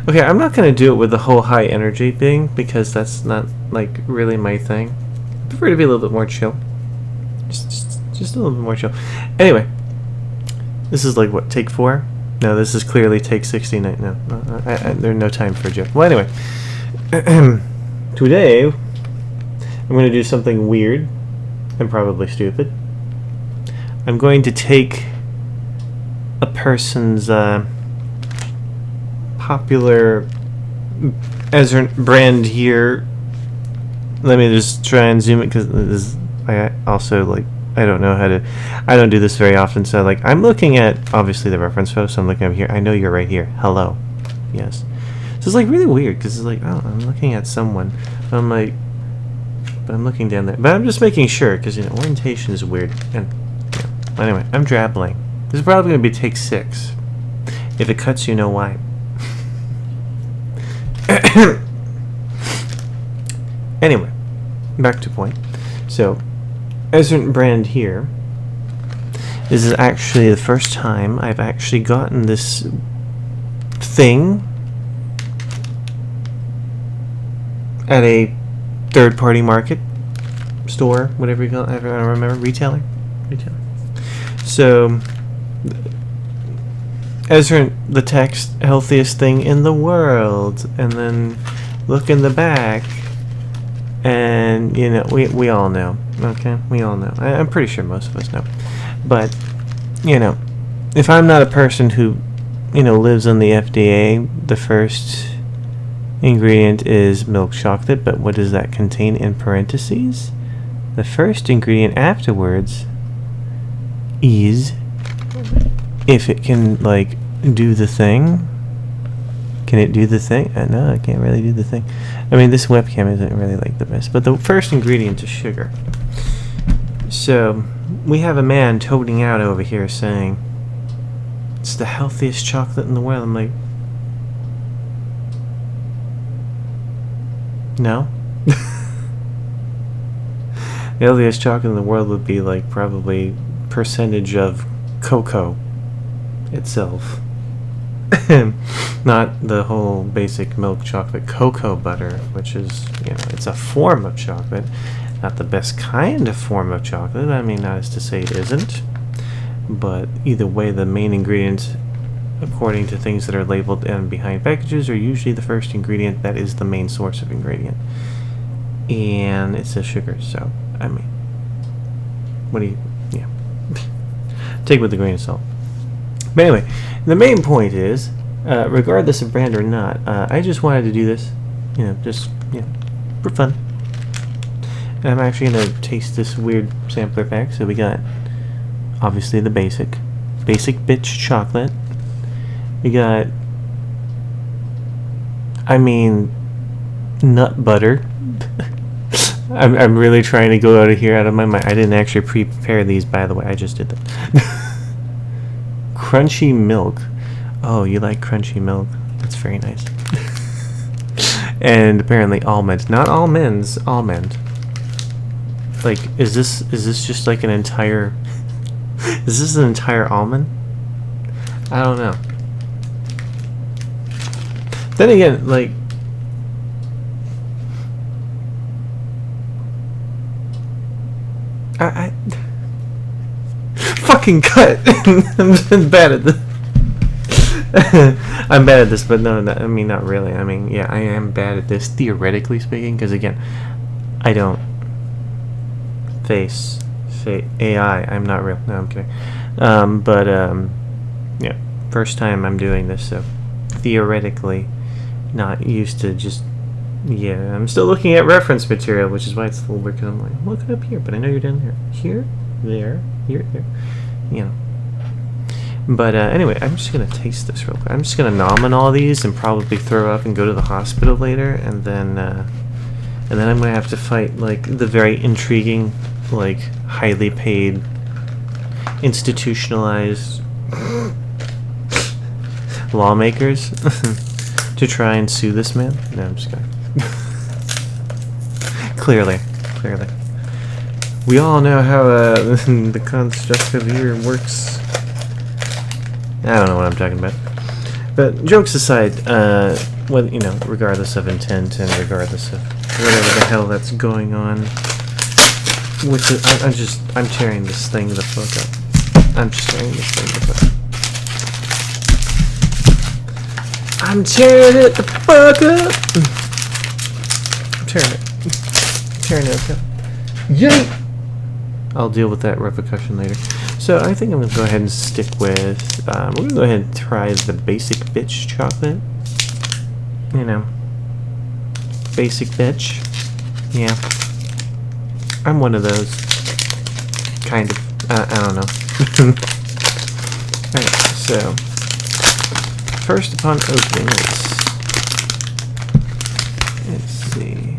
Okay, I'm not gonna do it with the whole high energy thing because that's not like really my thing. I prefer to be a little bit more chill. Just a little bit more chill. Anyway, this is like what, take 4? No, this is clearly take 69. No, there's no time for a joke. Well, anyway, today I'm going to do something weird and probably stupid. I'm going to take a person's popular brand here. Let me just try and zoom it because I also like. I don't know how to. I don't do this very often, so like I'm looking at obviously the reference photo. So I'm looking up here. I know you're right here. Hello, yes. So it's like really weird because it's like, oh, I'm looking at someone. I'm like, but I'm looking down there. But I'm just making sure because you know orientation is weird. And yeah. Anyway, I'm drabbling. This is probably going to be take 6. If it cuts, you know why. Anyway, back to point. So. Ezra brand here. This is actually the first time I've actually gotten this thing at a third-party market store, whatever you call it. I don't remember. Retailer. So, Ezra, the text, healthiest thing in the world, and then look in the back. And, you know, we all know, okay? We all know. I'm pretty sure most of us know. But, you know, if I'm not a person who, you know, lives on the FDA, the first ingredient is milk chocolate, but what does that contain in parentheses? The first ingredient afterwards is, if it can, like, do the thing. Can it do the thing? No, it can't really do the thing. I mean, this webcam isn't really like the best. But the first ingredient is sugar. So, we have a man toting out over here saying, it's the healthiest chocolate in the world. I'm like, no. The healthiest chocolate in the world would be like probably percentage of cocoa itself. Not the whole basic milk chocolate cocoa butter, which is, you know, it's a form of chocolate. Not the best kind of form of chocolate. I mean, not as to say it isn't. But either way, the main ingredients, according to things that are labeled and behind packages, are usually the first ingredient that is the main source of ingredient. And it says sugar, so, I mean, what do you, yeah. Take it with a grain of salt. But anyway, the main point is, regardless of brand or not, I just wanted to do this, you know, just, you know, for fun. And I'm actually going to taste this weird sampler pack. So we got, obviously, the basic bitch chocolate. We got, I mean, nut butter. I'm really trying to go out of my mind. I didn't actually prepare these, by the way. I just did that. Crunchy milk. Oh, you like crunchy milk? That's very nice. And apparently almond. Not almonds, almond. Like, is this just like an entire... Is this an entire almond? I don't know. Then again, like... I fucking cut. I'm bad at this. I'm bad at this, but no, I mean, not really. I mean, yeah, I am bad at this, theoretically speaking, because again, I don't face AI. I'm not real. No, I'm kidding. Yeah, first time I'm doing this, so theoretically, not used to just. Yeah, I'm still looking at reference material, which is why it's a little weird, because I'm like, look it up here, but I know you're down there. Here, there, here, there. You know. But anyway, I'm just going to taste this real quick. I'm just going to nom all these and probably throw up and go to the hospital later, and then I'm going to have to fight, like, the very intriguing, like, highly paid, institutionalized lawmakers to try and sue this man. No, I'm just kidding. Clearly. We all know how the construct of here works. I don't know what I'm talking about. But jokes aside, you know, regardless of intent and regardless of whatever the hell that's going on, with it, I'm tearing this thing the fuck up. I'm just tearing this thing the fuck up. I'm tearing it the fuck up. I'm tearing it up. Yay! I'll deal with that repercussion later. So I think I'm going to go ahead and stick with, we're going to go ahead and try the basic bitch chocolate. You know, basic bitch. Yeah. I'm one of those. Kind of. I don't know. Alright, so first upon opening, let's see.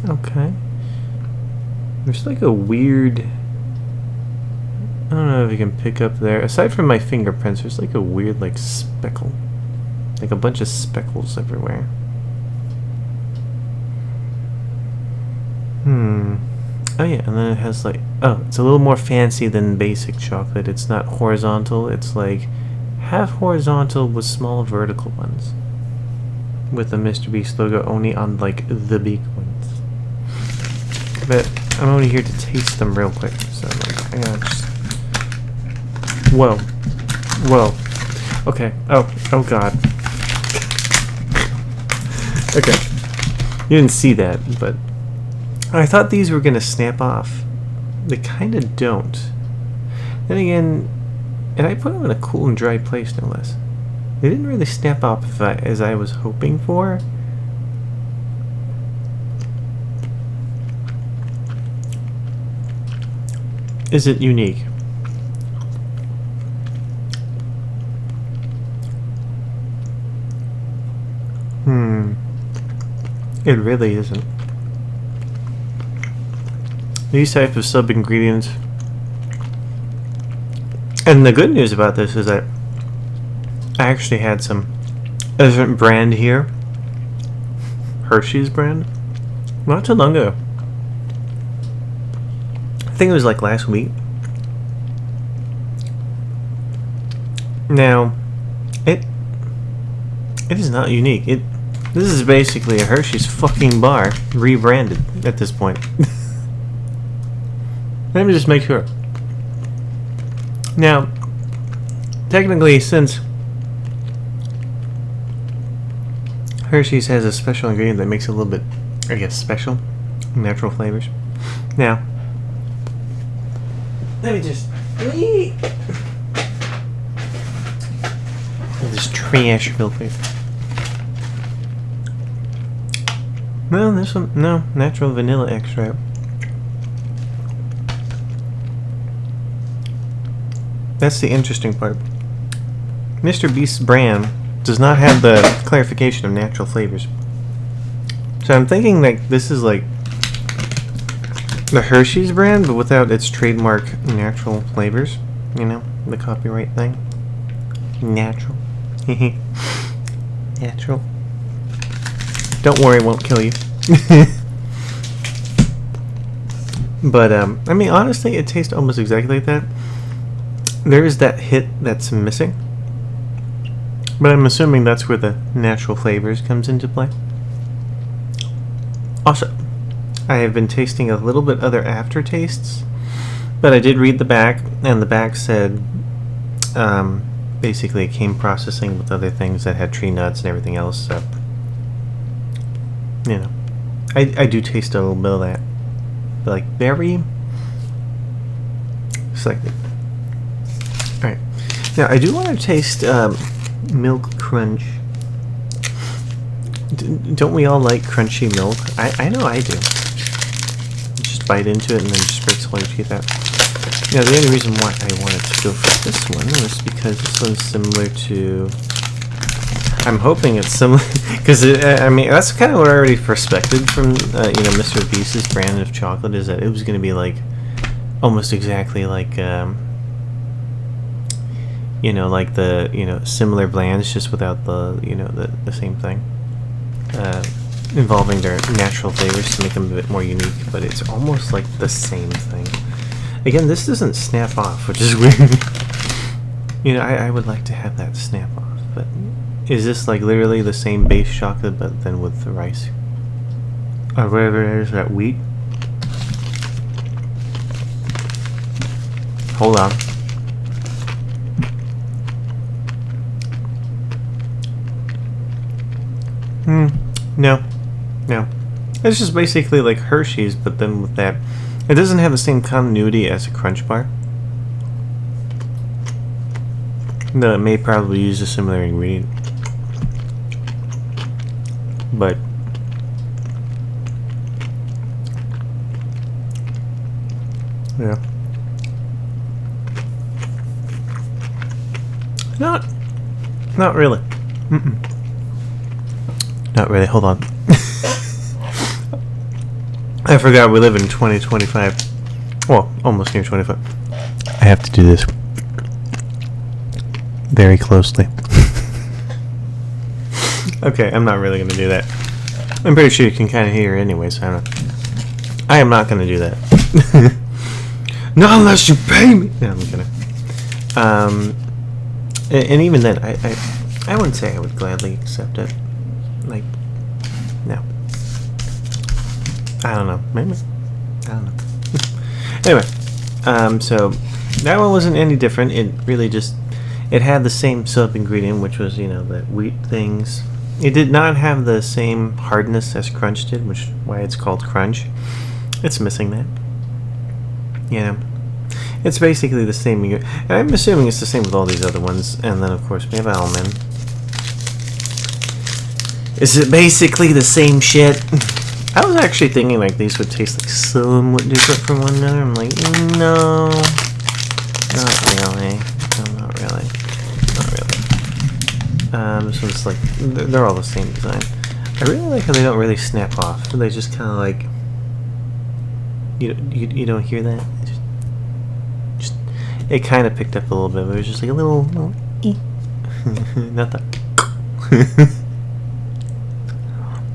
Okay. There's like a weird, I don't know if you can pick up there. Aside from my fingerprints, there's like a weird like speckle. Like a bunch of speckles everywhere. Oh yeah, and then it has like, oh, it's a little more fancy than basic chocolate. It's not horizontal, it's like half horizontal with small vertical ones. With the Mr. Beast logo only on like the big ones. But I'm only here to taste them real quick, so like, I gotta just... Whoa. Whoa. Okay. Oh god. Okay. You didn't see that, but I thought these were gonna snap off. They kinda don't. Then again, and I put them in a cool and dry place, no less. They didn't really snap off as I was hoping for. Is it unique? It really isn't. These types of sub-ingredients. And the good news about this is that I actually had some different brand here. Hershey's brand. Not too long ago. I think it was like last week. Now, it is not unique. This is basically a Hershey's fucking bar rebranded at this point. Let me just make sure. Now, technically, since Hershey's has a special ingredient that makes it a little bit, I guess, special, natural flavors. Now, let me just this trash real quick. No, this one, no, natural vanilla extract. That's the interesting part. Mr. Beast's brand does not have the clarification of natural flavors. So I'm thinking like this is like the Hershey's brand, but without its trademark natural flavors. You know, the copyright thing. Natural. Natural. Don't worry, it won't kill you. But, I mean, honestly, it tastes almost exactly like that. There is that hit that's missing. But I'm assuming that's where the natural flavors comes into play. Also, I have been tasting a little bit other aftertastes. But I did read the back, and the back said, basically it came processing with other things that had tree nuts and everything else, so... You know, I do taste a little bit of that, but like very slightly. All right, now I do want to taste milk crunch. Don't we all like crunchy milk? I know I do. Just bite into it and then just breaks all your teeth out. Now the only reason why I wanted to go for this one was because this one's similar to. I'm hoping it's similar, because I mean that's kind of what I already suspected from you know, Mr. Beast's brand of chocolate, is that it was going to be like almost exactly like you know, like the, you know, similar blands, just without the, you know, the same thing, involving their natural flavors to make them a bit more unique. But it's almost like the same thing. Again, this doesn't snap off, which is weird. You know, I would like to have that snap off, but Is this like literally the same base chocolate but then with the rice? Or whatever it is, that wheat? Hold on. No. No. It's just basically like Hershey's, but then with that. It doesn't have the same continuity as a Crunch Bar. Though it may probably use a similar ingredient. But yeah. Not really. Not really. Hold on. I forgot we live in 2025. Well, almost near 25. I have to do this very closely. Okay, I'm not really going to do that. I'm pretty sure you can kind of hear it anyway, so I don't know. I am not going to do that. Not unless you pay me! No, I'm kidding. And even then, I wouldn't say I would gladly accept it. Like, no. I don't know. Maybe. I don't know. Anyway, so that one wasn't any different. It really just, it had the same sub ingredient, which was, you know, the wheat things. It did not have the same hardness as Crunch did, which is why it's called Crunch. It's missing that. You know, it's basically the same. And I'm assuming it's the same with all these other ones. And then, of course, we have almond. Is it basically the same shit? I was actually thinking like these would taste like somewhat different from one another. I'm like, no, not really. No, not really. Not really. This one's like, they're all the same design. I really like how they don't really snap off. They just kind of like, you don't hear that? Just it kind of picked up a little bit, but it was just like a little not that.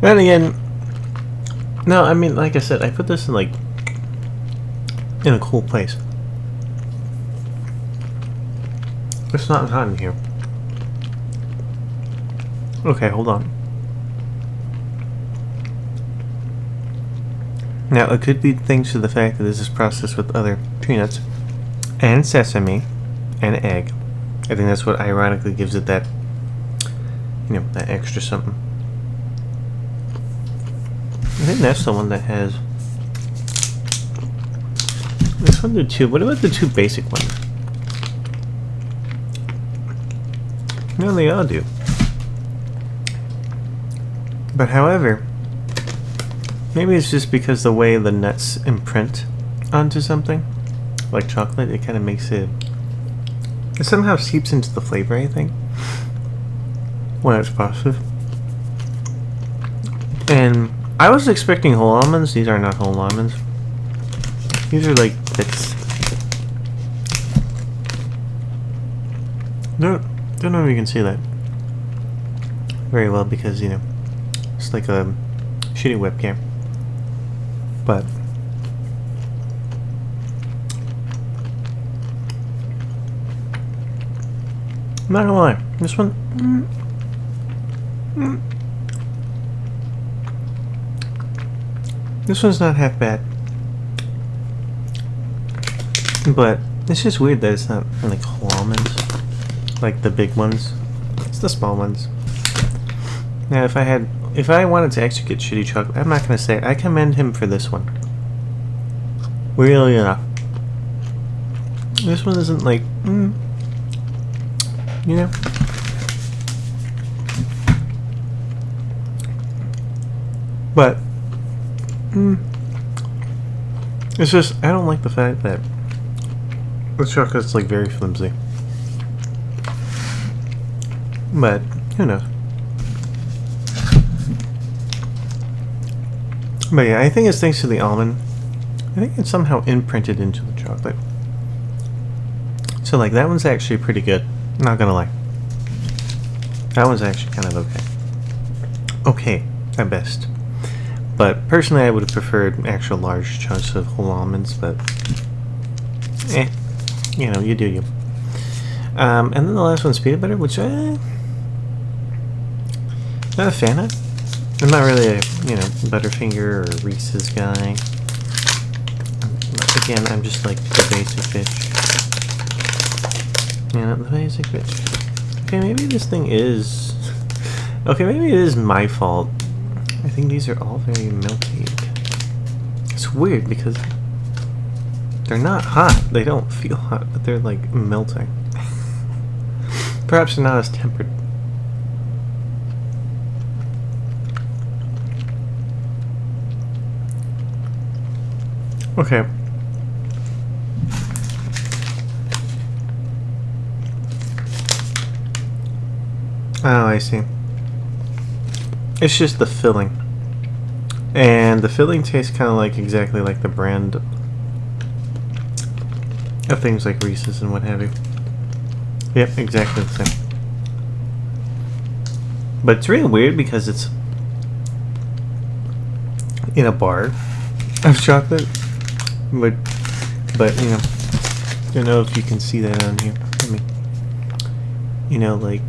Then again, no, I mean, like I said, I put this in like in a cool place. It's not hot in here. Okay, hold on. Now, it could be thanks to the fact that this is processed with other peanuts and sesame and egg. I think that's what ironically gives it that, you know, that extra something. I think that's the one that has. This one did two. What about the two basic ones? No, they all do. But however, maybe it's just because the way the nuts imprint onto something, like chocolate, it kind of makes it. It somehow seeps into the flavor, I think, when it's processed. And I was expecting whole almonds. These are not whole almonds. These are like bits. Don't know if you can see that very well because, you know, it's like a shitty webcam. But I'm not gonna lie, this one. This one's not half bad. But it's just weird that it's not like whole almonds. Like the big ones. It's the small ones. Now if I wanted to actually get shitty chocolate, I'm not gonna say it. I commend him for this one. Really enough. This one isn't like you know. But it's just, I don't like the fact that the chocolate's like very flimsy. But who knows? But yeah, I think it's thanks to the almond. I think it's somehow imprinted into the chocolate. So like that one's actually pretty good. Not gonna lie. That one's actually kind of okay. Okay, at best. But personally, I would have preferred actual large chunks of whole almonds, but you know, you do you. And then the last one's peanut butter, which Not a fan of. I'm not really a, Butterfinger or Reese's guy. Again, I'm just like the basic bitch. The basic bitch. Okay, maybe this thing is... Okay, maybe it is my fault. I think these are all very melty. It's weird because they're not hot. They don't feel hot, but they're like melting. Perhaps they're not as tempered. Okay. Oh, I see. It's just the filling. And the filling tastes kind of like exactly like the brand of things like Reese's and what have you. Yep, exactly the same. But it's really weird because it's in a bar of chocolate. But I don't know if you can see that on here. I mean, like,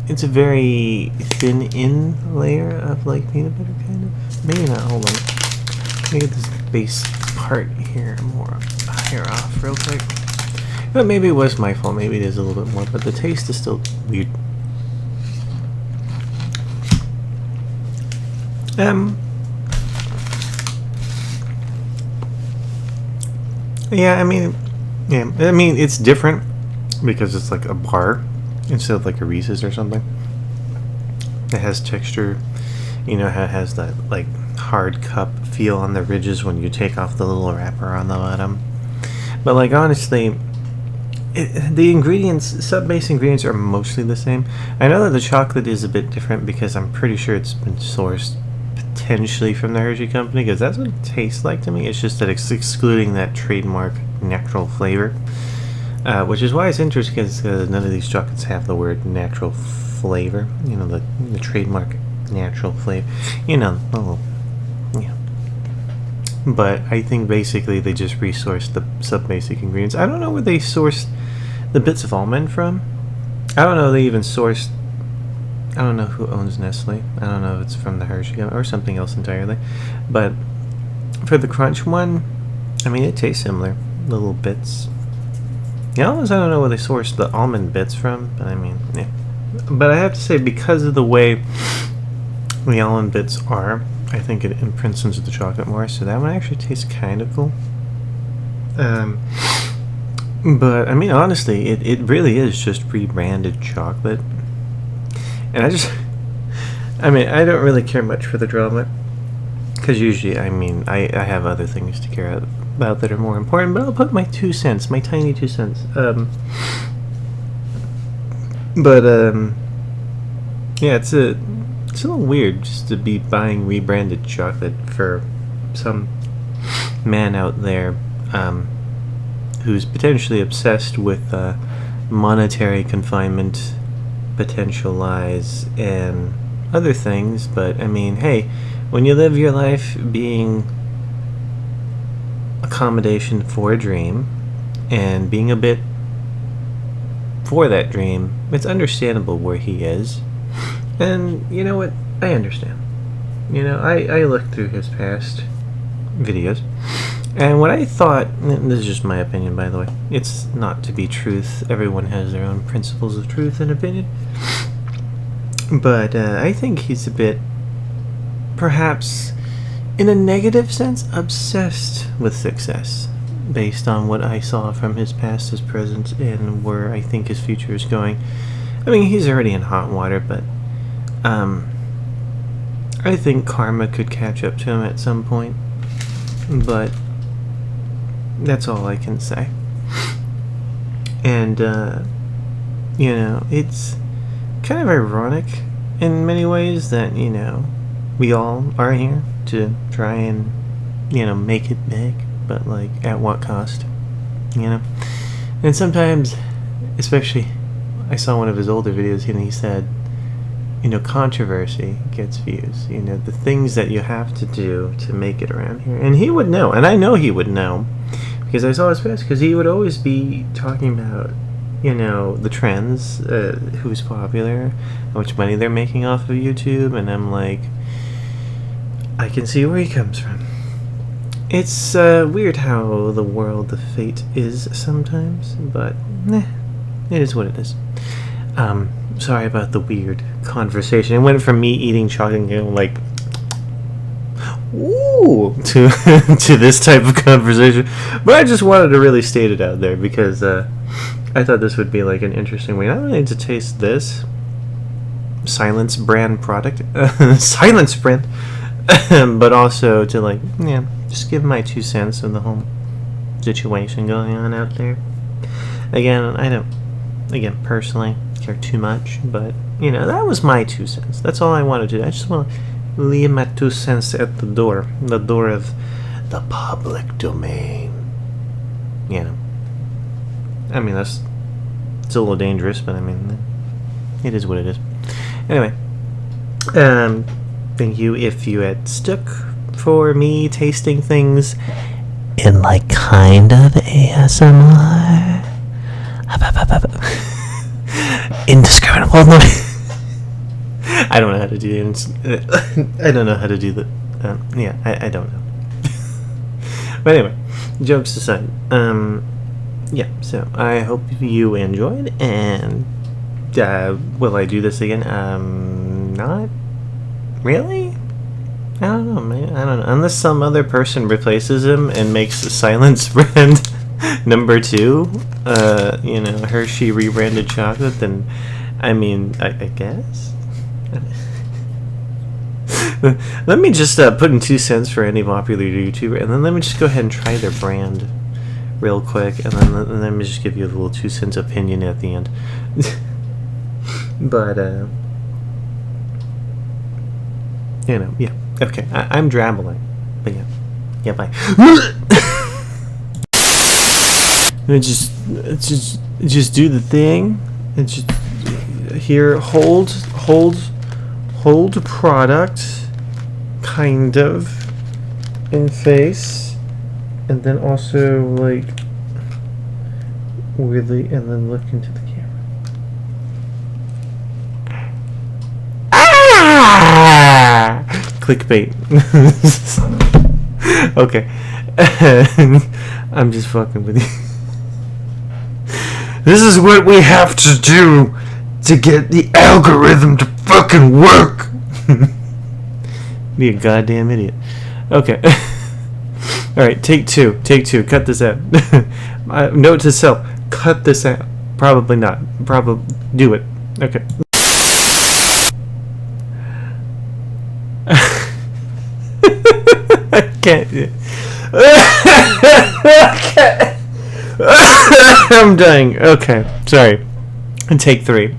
it's a very thin in layer of like peanut butter, kind of. Maybe not. Hold on. Let me get this base part here more higher off real quick. But maybe it was my fault. Maybe it is a little bit more. But the taste is still weird. Yeah, I mean, it's different because it's like a bar instead of like a Reese's or something. It has texture, it has that like hard cup feel on the ridges when you take off the little wrapper on the bottom. But like honestly, the ingredients, sub-base ingredients are mostly the same. I know that the chocolate is a bit different because I'm pretty sure it's been sourced potentially from the Hershey company, because that's what it tastes like to me. It's just that it's excluding that trademark natural flavor, which is why it's interesting, because none of these chocolates have the word natural flavor, the trademark natural flavor, but I think basically they just resourced the sub-basic ingredients. I don't know where they sourced the bits of almond from. I don't know if they even sourced... I don't know who owns Nestle. I don't know if it's from the Hershey or something else entirely. But for the crunch one, I mean, it tastes similar. Little bits. I don't know where they sourced the almond bits from, but I mean, yeah. But I have to say, because of the way the almond bits are, I think it imprints into the chocolate more, so that one actually tastes kind of cool. But, I mean, honestly, it really is just rebranded chocolate. And I don't really care much for the drama, because usually, I have other things to care about that are more important, but I'll put my 2 cents, my tiny 2 cents. Yeah, it's a little weird just to be buying rebranded chocolate for some man out there who's potentially obsessed with monetary confinement, potential lies, and other things. But I mean, hey, when you live your life being accommodation for a dream and being a bit for that dream, it's understandable where he is. And you know what? I understand. I looked through his past videos, and what I thought, and this is just my opinion, by the way, it's not to be truth. Everyone has their own principles of truth and opinion. But I think he's a bit, perhaps, in a negative sense, obsessed with success, based on what I saw from his past, his present, and where I think his future is going. I mean, he's already in hot water, but I think karma could catch up to him at some point. But that's all I can say. And, it's kind of ironic in many ways that, we all are here to try and, make it big, but, like, at what cost? And sometimes, especially, I saw one of his older videos, and he said, controversy gets views. The things that you have to do to make it around here. And he would know, and I know he would know, because I saw his past, because he would always be talking about, you know, the trends, who's popular, how much money they're making off of YouTube, and I'm like, I can see where he comes from. It's weird how the world of fate is sometimes, but it is what it is. Sorry about the weird conversation. It went from me eating chocolate and going like, ooh, to to this type of conversation. But I just wanted to really state it out there because I thought this would be like an interesting way not only to taste this Silence brand product, Silence brand, but also to like, yeah, just give my 2 cents on the whole situation going on out there. Again, I don't, again, personally care too much, but you know, that was my 2 cents. That's all I wanted to do. I just want to leave my 2 cents at the door of the public domain. You know, I mean, it's a little dangerous, but I mean, it is what it is. Anyway, thank you if you had stuck for me tasting things in like kind of ASMR. Indiscriminable noise. I don't know how to do it. I don't know how to do that. Yeah, I don't know. But anyway, jokes aside, yeah, so I hope you enjoyed, and will I do this again? Not really? I don't know, man. I don't know. Unless some other person replaces him and makes the Silence brand number 2, you know, Hershey rebranded chocolate, then, I mean, I guess? Let me just put in 2 cents for any popular YouTuber, and then let me just go ahead and try their brand real quick, and then let me just give you a little 2 cents opinion at the end. But, you know, yeah. Okay, I'm drabbling. But yeah. Yeah, bye. Just do the thing. And just here, hold product, kind of, in face, and then also like really, and then look into the camera. Ah! Clickbait. Okay. I'm just fucking with you. This is what we have to do to get the algorithm to fucking work. Be a goddamn idiot. Okay. Alright, take two. Cut this out. Note to self. Cut this out. Probably not. Probably do it. Okay. I can't. I'm dying. Okay. Sorry. Take 3.